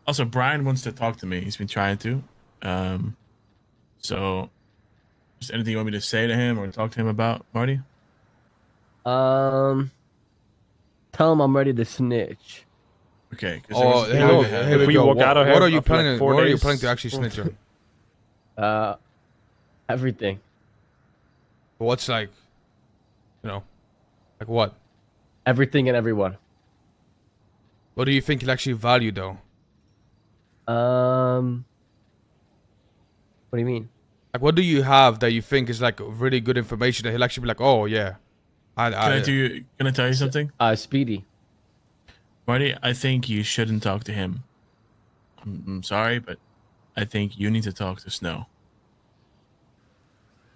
Also, Brian wants to talk to me. He's been trying to. So, is there anything you want me to say to him or talk to him about, Marty? Um, Tell him I'm ready to snitch. Okay, because there Oh, was a You guy know, we here if we had. we go. walk out of What here are you after like planning? 4 What are you days, planning to actually snitch on? Uh, Everything. What's like, like what? Everything and everyone. What do you think he'll actually value though? Um, what do you mean? Like, what do you have that you think is like really good information that he'll actually be like, oh yeah, Can I tell you something, Speedy. Marty? I think you shouldn't talk to him. I'm sorry, but I think you need to talk to Snow.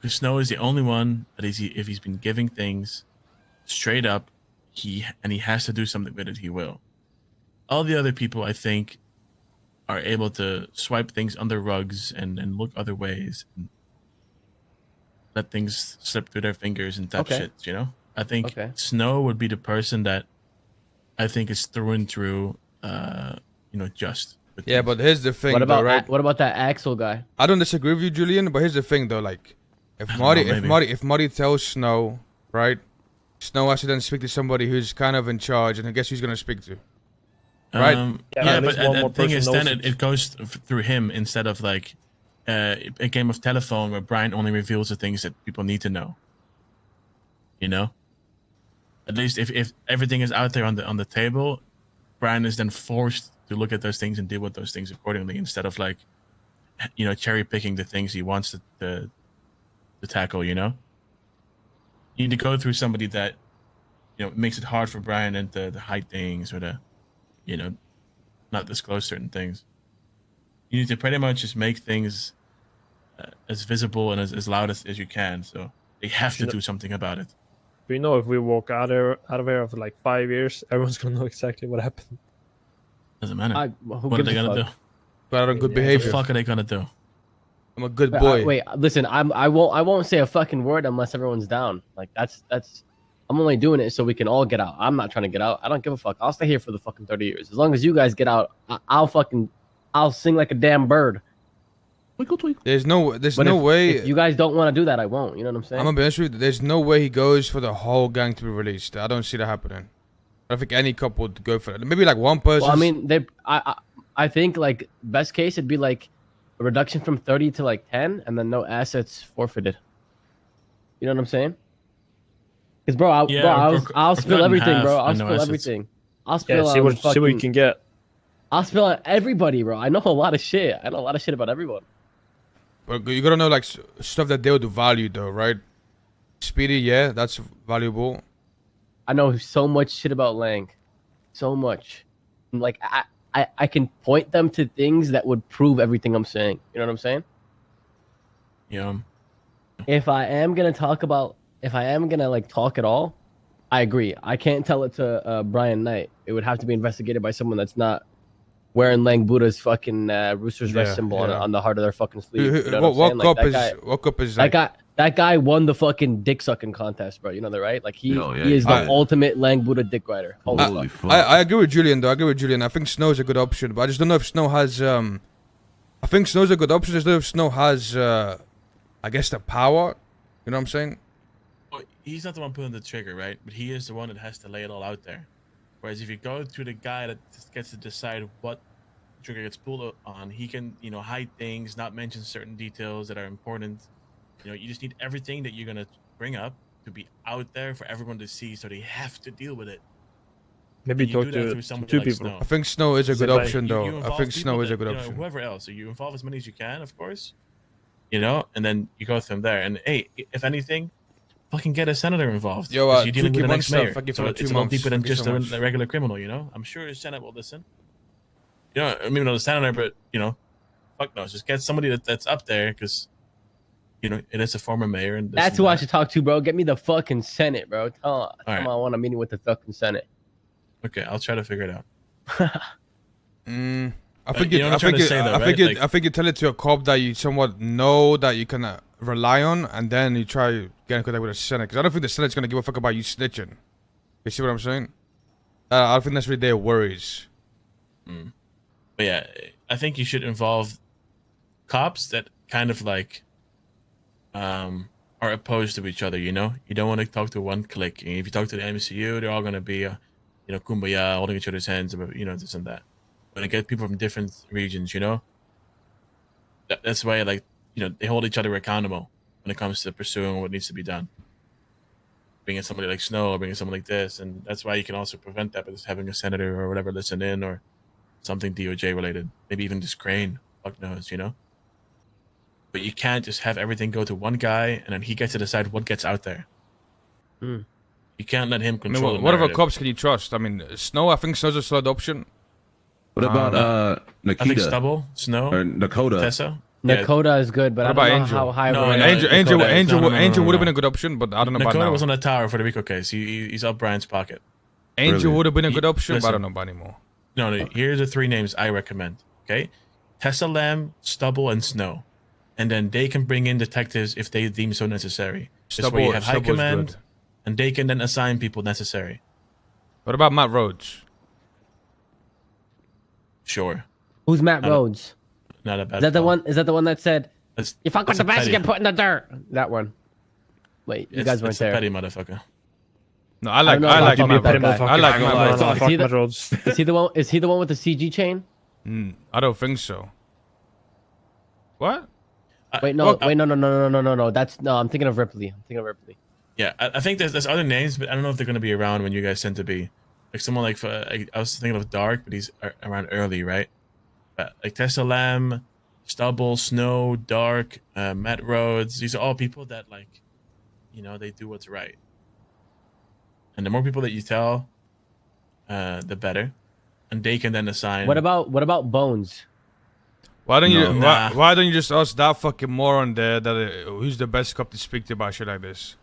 Because Snow is the only one that if he's been giving things straight up, he has to do something with it. He will. All the other people, I think, are able to swipe things under rugs and look other ways and let things slip through their fingers and touch Okay. shit. You know, I think Okay. Snow would be the person that I think is through and through, just. With yeah. things. But here's the thing, What though, about right? what about that Axel guy? I don't disagree with you, Julian. But here's the thing, though, like, if I don't know, maybe. Marty tells Snow, right? Snow has to then speak to somebody who's kind of in charge, and guess who's gonna speak to, right? Yeah, Yeah, at but least one the more thing person is, knows then it. it goes through him instead of like a game of telephone where Brian only reveals the things that people need to know. You know, at least if everything is out there on the table, Brian is then forced to look at those things and deal with those things accordingly instead of like, cherry picking the things he wants to tackle. You need to go through somebody that makes it hard for Brian and to hide things or to you know not disclose certain things. You need to pretty much just make things as visible and as loud as you can. So they have to Should do something about it. we know if we walk out of here after like 5 years, everyone's gonna know exactly what happened. Doesn't matter. Who What are gives they a gonna fuck? do? But I'm on good Yeah, What the behavior. fuck are they gonna do? I'm a good boy. Wait, listen. I won't say a fucking word unless everyone's down. Like that's. I'm only doing it so we can all get out. I'm not trying to get out. I don't give a fuck. I'll stay here for the fucking 30 years. As long as you guys get out, I'll sing like a damn bird. Twinkle twinkle. There's no But way. if you guys don't want to do that, I won't. You know what I'm saying? I'm gonna be honest with you. There's no way he goes for the whole gang to be released. I don't see that happening. I don't think any couple would go for it. Maybe like one person. Well, I mean, I think like best case it'd be like a reduction from 30 to like 10, and then no assets forfeited. You know what I'm saying? Because bro, I'll spill cut in everything, bro. half I'll and no spill assets. everything. I'll Yeah, spill see on what you fucking. can get. I'll spill on everybody, bro. I know a lot of shit. I know a lot of shit about everyone. But you gotta know like stuff that they would value though, right? Speedy, yeah, that's valuable. I know so much shit about Lang, so much. Like I can point them to things that would prove everything I'm saying. You know what I'm saying? Yeah. If I am gonna like talk at all, I agree. I can't tell it to Brian Knight. It would have to be investigated by someone that's not wearing Lang Buddha's fucking Rooster's Yeah, Rest symbol yeah. on the heart of their fucking sleeve. You know What what I'm saying? cup is what cup is like? That guy won the fucking dick sucking contest, bro. You know that, right? Like he Hell yeah, he is the I- ultimate Lang Buddha dick rider. Holy Holy fuck. fuck. I agree with Julian though. I agree with Julian. I think Snow's a good option, but I just don't know if Snow has I think Snow's a good option. I just don't know if Snow has I guess the power. You know what I'm saying? Well, he's not the one pulling the trigger, right? But he is the one that has to lay it all out there. Whereas if you go to the guy that just gets to decide what trigger gets pulled on, he can, hide things, not mention certain details that are important. You just need everything that you're gonna bring up to be out there for everyone to see, so they have to deal with it. Maybe And you talk do that to through somebody two like people. Snow. I think Snow is a Say good bye. option You though. I involve think people Snow is a that, good option. whoever else. So you involve as many as you can, of course. And then you go from there. And hey, if anything, fucking get a senator involved. Yo, 'cause you're dealing with Tricky the next Monster, mayor. thank you So for the it's 2 a little months. deeper than Thank you just so a, much. a regular criminal. I'm sure the Senate will listen. Maybe not the senator, but fuck knows. Just get somebody that's up there because it is a former mayor, and That's who I should talk to, bro. Get me the fucking Senate, bro. Tell right. him I want a meeting with the fucking Senate. Okay, I'll try to figure it out. I think you know what I'm trying to say, though, right? I think you tell it to a cop that you somewhat know that you can rely on, and then you try get in contact with the Senate. Because I don't think the Senate's gonna give a fuck about you snitching. You see what I'm saying? I don't think that's really their worries. But yeah, I think you should involve cops that kind of like are opposed to each other. You know, you don't want to talk to one clique. And if you talk to the MCU, they're all gonna be, kumbaya, holding each other's hands, about this and that. When I get people from different regions, that's why they hold each other accountable when it comes to pursuing what needs to be done. Bringing somebody like Snow or bringing someone like this, and that's why you can also prevent that by just having a senator or whatever listen in or something DOJ related, maybe even just Crane, fuck knows, But you can't just have everything go to one guy and then he gets to decide what gets out there. Mm. You can't let him I control. mean, what other cops can you trust? I mean, Snow. I think Snow's a solid option. What about Nikita? I think Stubble, Snow, or Dakota? Tessa. Yeah, Nakota is good, but What I don't about know Angel? how high. No, of a no, rank- Angel would have no. been a good option, but I don't know about Nakota now. was on the tower for the Rico case. He's up Brian's pocket. Angel Really? would have been a good He- option, but I listen. don't know about anymore. No, here are the 3 names I recommend. Okay, Tessa Lamb, Stubble, and Snow, and then they can bring in detectives if they deem so necessary. This way you have high Stubble's command, good. and they can then assign people necessary. What about Matt Rhodes? Sure, Who's Matt I don't- Rhodes? not a bad. Is that the call. one? Is that the one that said, That's- "You fuck with that's the a best, you petty- get put in the dirt"? That one. Wait, you guys weren't it's there. a petty motherfucker. No, I like know about Matt fucking Rhodes. petty I like Matt Rhodes. Is he the- Matt Rhodes. Is he the one? Is he the one with the CG chain? I don't think so. What? Wait, no, well, no. That's no. I'm thinking of Ripley. Yeah, I think there's other names, but I don't know if they're going to be around when you guys tend to be. Like someone like I was thinking of Dark, but he's around early, right? But like Tessa Lamb, Stubble, Snow, Dark, Matt Rhodes. These are all people that they do what's right. And the more people that you tell, the better. And they can then assign. What about Bones? Why don't you Nah. why don't you just ask that fucking moron there that who's the best cop to speak to about shit like this?